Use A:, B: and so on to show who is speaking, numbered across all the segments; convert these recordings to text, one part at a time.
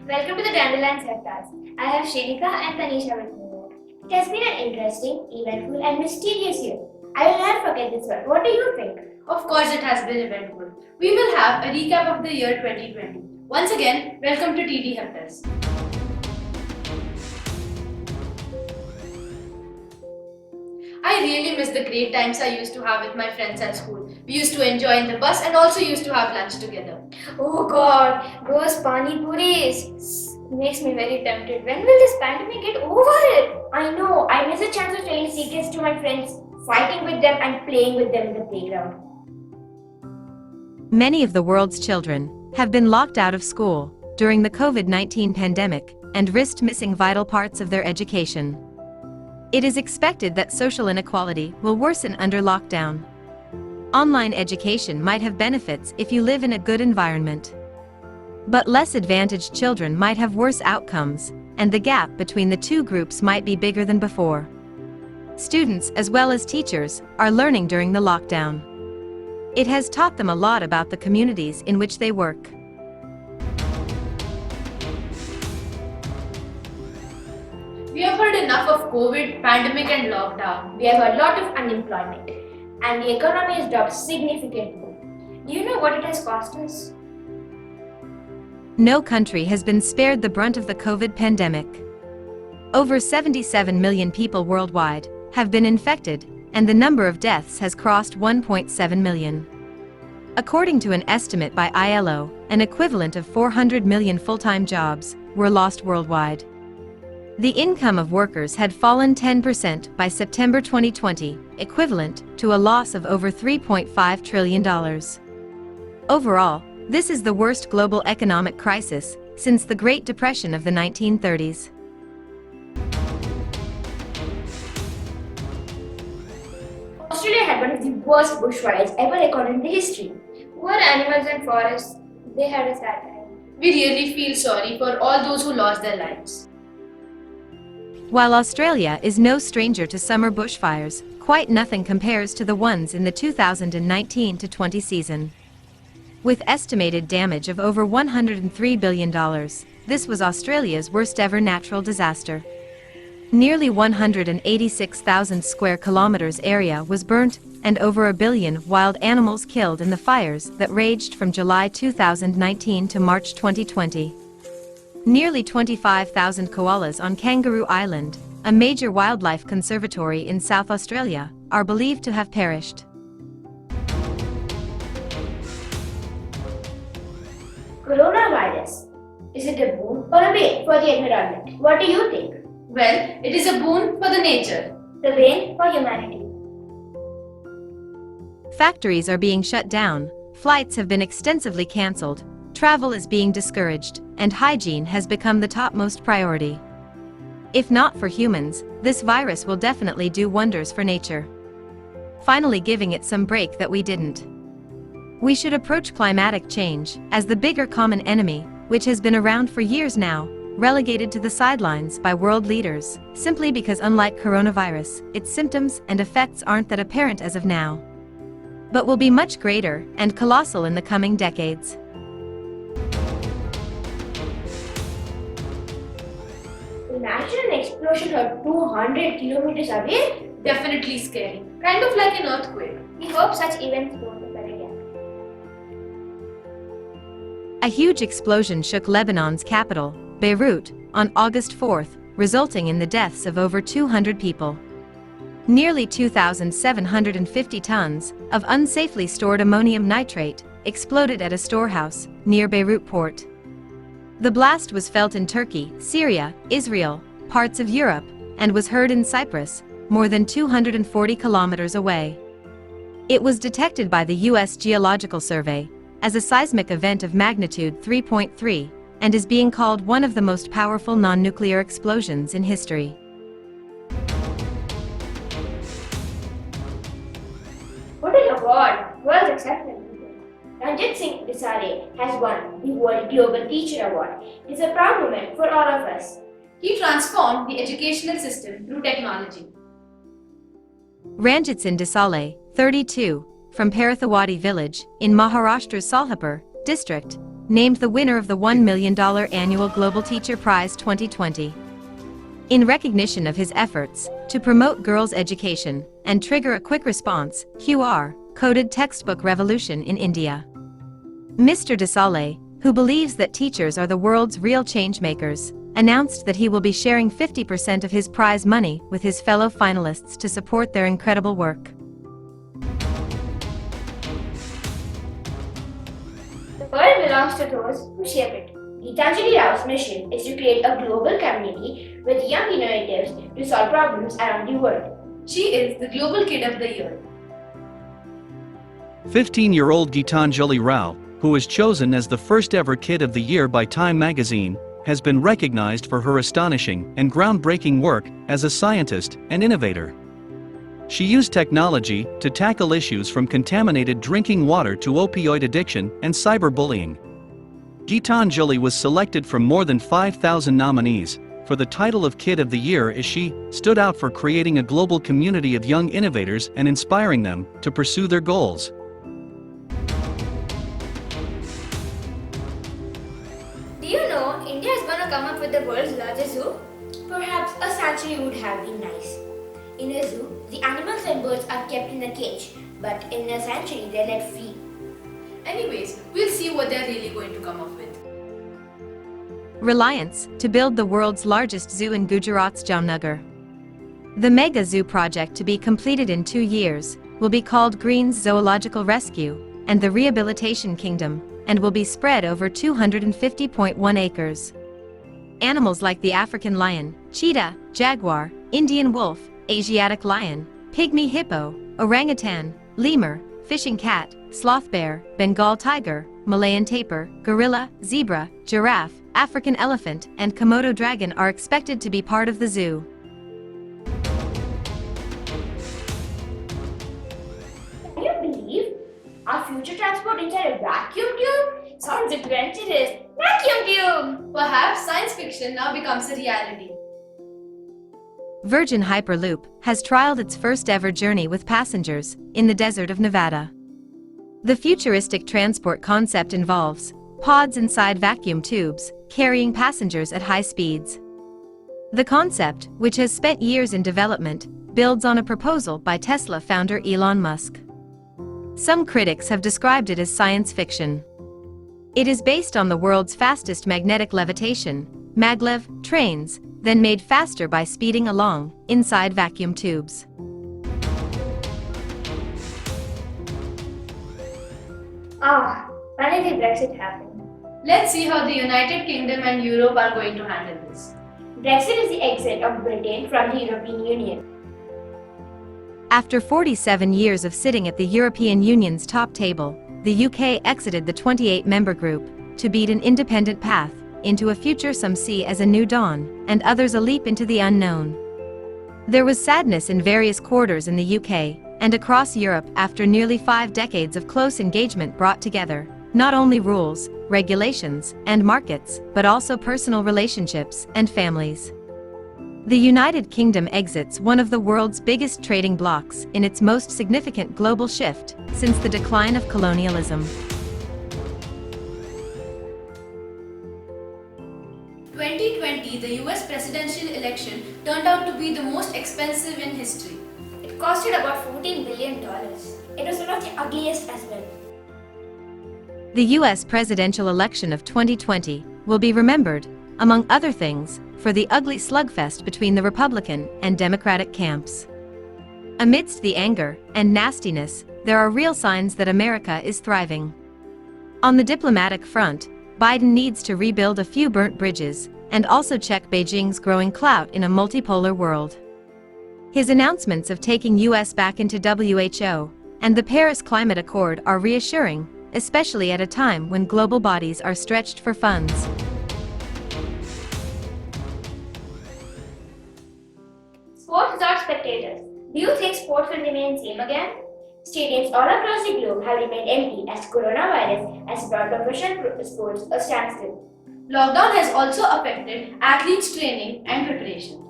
A: Welcome to the Dandelions podcast. I have Shrenika and Tanisha with me. It has been an interesting, eventful, and mysterious year. I will never forget this one. What do you think?
B: Of course, it has been eventful. We will have a recap of the year 2020. Once again, welcome to TD Heptas. I really miss the great times I used to have with my friends at school. We used to enjoy in the bus and also used to have lunch together.
A: Oh god, those pani puris makes me very tempted. When will this pandemic get over it? I know, I miss a chance of telling secrets to my friends, fighting with them and playing with them in the playground.
C: Many of the world's children have been locked out of school during the COVID-19 pandemic and risked missing vital parts of their education. It is expected that social inequality will worsen under lockdown. Online education might have benefits if you live in a good environment. But less advantaged children might have worse outcomes, and the gap between the two groups might be bigger than before. Students as well as teachers are learning during the lockdown. It has taught them a lot about the communities in which they work.
B: We have heard enough of COVID, pandemic and lockdown.
A: We have a lot of unemployment and the economy has dropped significantly. Do you know what it has cost us?
C: No country has been spared the brunt of the COVID pandemic. Over 77 million people worldwide have been infected, and the number of deaths has crossed 1.7 million. According to an estimate by ILO, an equivalent of 400 million full-time jobs were lost worldwide. The income of workers had fallen 10% by September 2020, equivalent to a loss of over $3.5 trillion. Overall, this is the worst global economic crisis since the Great Depression of the 1930s.
A: Australia had one of the worst bushfires ever recorded in the history. Poor animals and forests, they had a sad time.
B: We really feel sorry for all those who lost their lives.
C: While Australia is no stranger to summer bushfires, quite nothing compares to the ones in the 2019-20 season. With estimated damage of over $103 billion, this was Australia's worst ever natural disaster. Nearly 186,000 square kilometers area was burnt, and over 1 billion wild animals killed in the fires that raged from July 2019 to March 2020. Nearly 25,000 koalas on Kangaroo Island, a major wildlife conservatory in South Australia, are believed to have perished.
A: Coronavirus. Is it a boon or a bane for the environment? What do you think?
B: Well, it is a boon for the nature.
A: The bane for humanity.
C: Factories are being shut down, flights have been extensively cancelled, travel is being discouraged, and hygiene has become the topmost priority. If not for humans, this virus will definitely do wonders for nature. Finally giving it some break that we didn't. We should approach climatic change as the bigger common enemy, which has been around for years now, relegated to the sidelines by world leaders, simply because unlike coronavirus, its symptoms and effects aren't that apparent as of now, but will be much greater and colossal in the coming decades.
A: Imagine an explosion heard 200 kilometers away.
B: Definitely scary. Kind of like an earthquake.
A: We hope such events won't occur again.
C: A huge explosion shook Lebanon's capital, Beirut, on August 4th, resulting in the deaths of over 200 people. Nearly 2,750 tons of unsafely stored ammonium nitrate exploded at a storehouse near Beirut port. The blast was felt in Turkey, Syria, Israel, parts of Europe, and was heard in Cyprus, more than 240 kilometers away. It was detected by the U.S. Geological Survey as a seismic event of magnitude 3.3 and is being called one of the most powerful non-nuclear explosions in history.
A: What an award! World's acceptance. Ranjitsinh Disale has won the World Global Teacher Award. It is a proud moment for all of us.
B: He transformed the educational system through technology.
C: Ranjitsinh Disale, 32, from Paritewadi village, in Maharashtra's Solapur district, named the winner of the $1 million annual Global Teacher Prize 2020. In recognition of his efforts to promote girls' education and trigger a quick response, QR coded textbook revolution in India. Mr. Disale, who believes that teachers are the world's real changemakers, announced that he will be sharing 50% of his prize money with his fellow finalists to support their incredible work.
A: The world belongs to those who shape it. Gitanjali Rao's mission is to create a global community with young innovators to solve problems around the world.
B: She is the Global Kid of the Year.
D: 15-year-old Gitanjali Rao, who was chosen as the first ever Kid of the Year by Time magazine, has been recognized for her astonishing and groundbreaking work as a scientist and innovator. She used technology to tackle issues from contaminated drinking water to opioid addiction and cyberbullying. Gitanjali was selected from more than 5,000 nominees for the title of Kid of the Year as she stood out for creating a global community of young innovators and inspiring them to pursue their goals.
A: Do you know India is going to come up with the world's largest zoo? Perhaps a sanctuary would have been nice. In a zoo, the animals and birds are kept in a cage, but in a sanctuary they're let free.
B: Anyways, we'll see what they're really going to come up with.
C: Reliance, to build the world's largest zoo in Gujarat's Jamnagar. The mega zoo project, to be completed in 2 years, will be called Green's Zoological Rescue and the Rehabilitation Kingdom, and will be spread over 250.1 acres. Animals like the African lion, cheetah, jaguar, Indian wolf, Asiatic lion, pygmy hippo, orangutan, lemur, fishing cat, sloth bear, Bengal tiger, Malayan tapir, gorilla, zebra, giraffe, African elephant, and Komodo dragon are expected to be part of the zoo.
A: Can you believe our future transport inside a vacuum tube? Sounds adventurous. Vacuum tube!
B: Perhaps science fiction now becomes a reality.
C: Virgin Hyperloop has trialed its first ever journey with passengers in the desert of Nevada. The futuristic transport concept involves pods inside vacuum tubes, carrying passengers at high speeds. The concept, which has spent years in development, builds on a proposal by Tesla founder Elon Musk. Some critics have described it as science fiction. It is based on the world's fastest magnetic levitation, maglev, trains, then made faster by speeding along inside vacuum tubes.
A: When did Brexit happen?
B: Let's see how the United Kingdom and Europe are going to handle this.
A: Brexit is the exit of Britain from the European Union.
C: After 47 years of sitting at the European Union's top table, the UK exited the 28-member group to beat an independent path into a future some see as a new dawn, and others a leap into the unknown. There was sadness in various quarters in the UK and across Europe after nearly 5 decades of close engagement brought together not only rules, regulations, and markets, but also personal relationships and families. The United Kingdom exits one of the world's biggest trading blocs in its most significant global shift since the decline of colonialism.
B: 2020, the US presidential election turned out to be the most expensive in history.
A: It costed about $14 billion. It was one of the ugliest as well.
C: The US presidential election of 2020 will be remembered, among other things, for the ugly slugfest between the Republican and Democratic camps. Amidst the anger and nastiness, there are real signs that America is thriving. On the diplomatic front, Biden needs to rebuild a few burnt bridges and also check Beijing's growing clout in a multipolar world. His announcements of taking US back into WHO and the Paris Climate Accord are reassuring, especially at a time when global bodies are stretched for funds.
A: Sports without spectators. Do you think sports will remain same again? Stadiums all across the globe have remained empty as coronavirus has brought professional sports a standstill.
B: Lockdown has also affected athletes' training and preparation.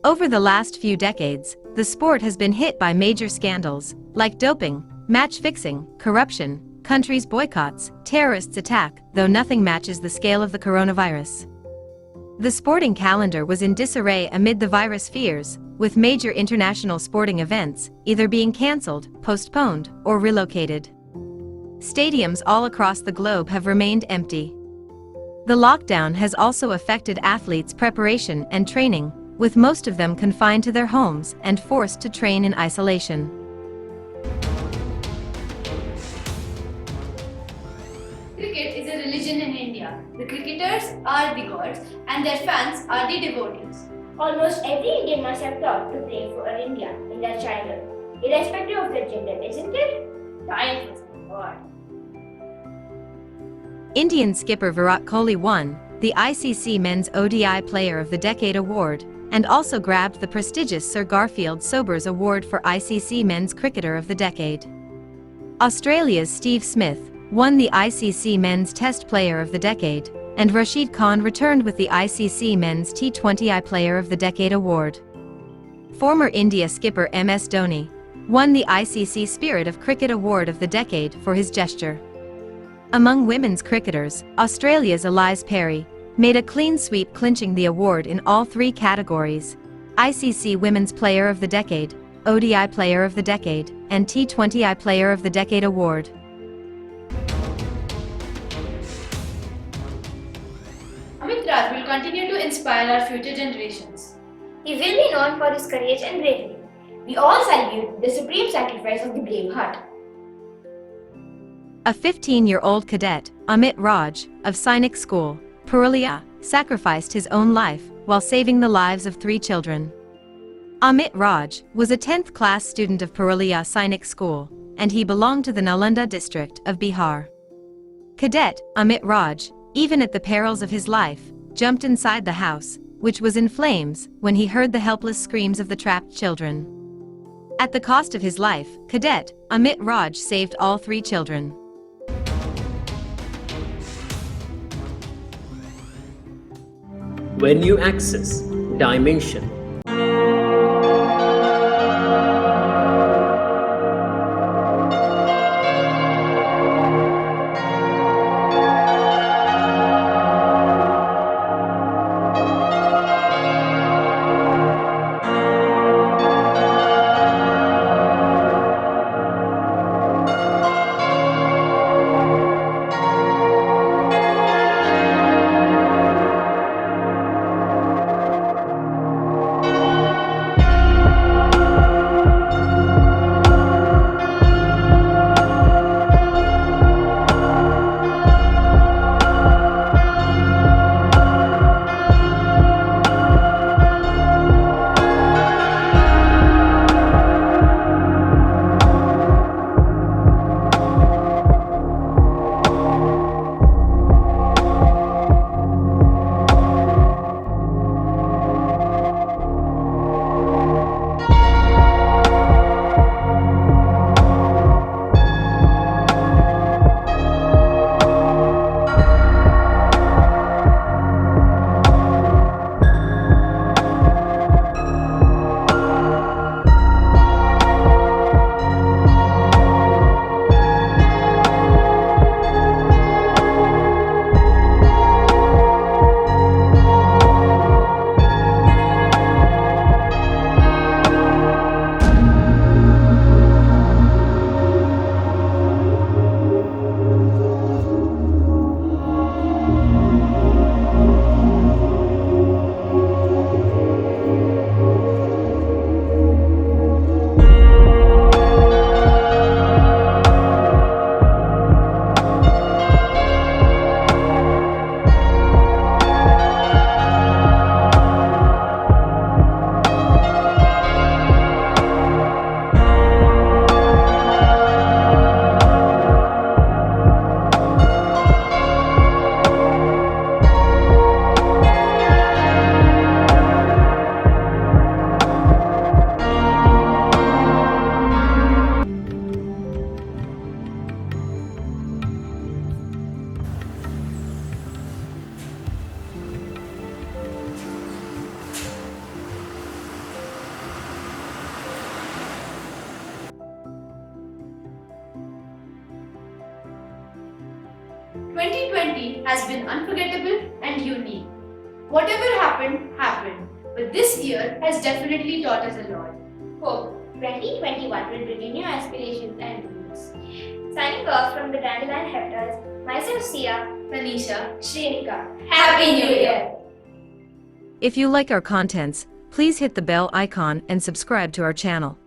C: Over the last few decades, the sport has been hit by major scandals like doping, match fixing, corruption, countries boycotts, terrorists attack, though nothing matches the scale of the coronavirus. The sporting calendar was in disarray amid the virus fears, with major international sporting events either being cancelled, postponed, or relocated. Stadiums all across the globe have remained empty. The lockdown has also affected athletes' preparation and training, with most of them confined to their homes and forced to train in isolation.
B: Cricket is a religion in India. The cricketers are the gods and their fans are the devotees.
A: Almost every Indian must have thought to play for India in their childhood, irrespective of their gender, isn't it? Time for some God.
C: Indian skipper Virat Kohli won the ICC Men's ODI Player of the Decade award and also grabbed the prestigious Sir Garfield Sobers Award for ICC Men's Cricketer of the Decade. Australia's Steve Smith won the ICC Men's Test Player of the Decade, and Rashid Khan returned with the ICC Men's T20I Player of the Decade award. Former India skipper MS Dhoni won the ICC Spirit of Cricket Award of the Decade for his gesture. Among women's cricketers, Australia's Elise Perry made a clean sweep, clinching the award in all three categories: ICC Women's Player of the Decade, ODI Player of the Decade, and T20I Player of the Decade award.
B: Amit Raj will continue to inspire our future generations.
A: He will be known for his courage and bravery. We all salute the supreme sacrifice of the brave heart.
C: A 15-year-old cadet, Amit Raj, of Sainik School, Purulia, sacrificed his own life while saving the lives of 3 children. Amit Raj was a 10th class student of Purulia Sainik School, and he belonged to the Nalanda district of Bihar. Cadet Amit Raj, even at the perils of his life, jumped inside the house, which was in flames, when he heard the helpless screams of the trapped children. At the cost of his life, Cadet Amit Raj saved all 3 children.
E: When you access dimension,
B: 2020 has been unforgettable and unique. Whatever happened, happened. But this year has definitely taught us a lot.
A: Hope 2021 will bring new aspirations and dreams. Signing off from the Dandelion Hefters, myself Sia,
B: Tanisha,
A: Shrenika.
B: Happy New Year!
C: If you like our contents, please hit the bell icon and subscribe to our channel.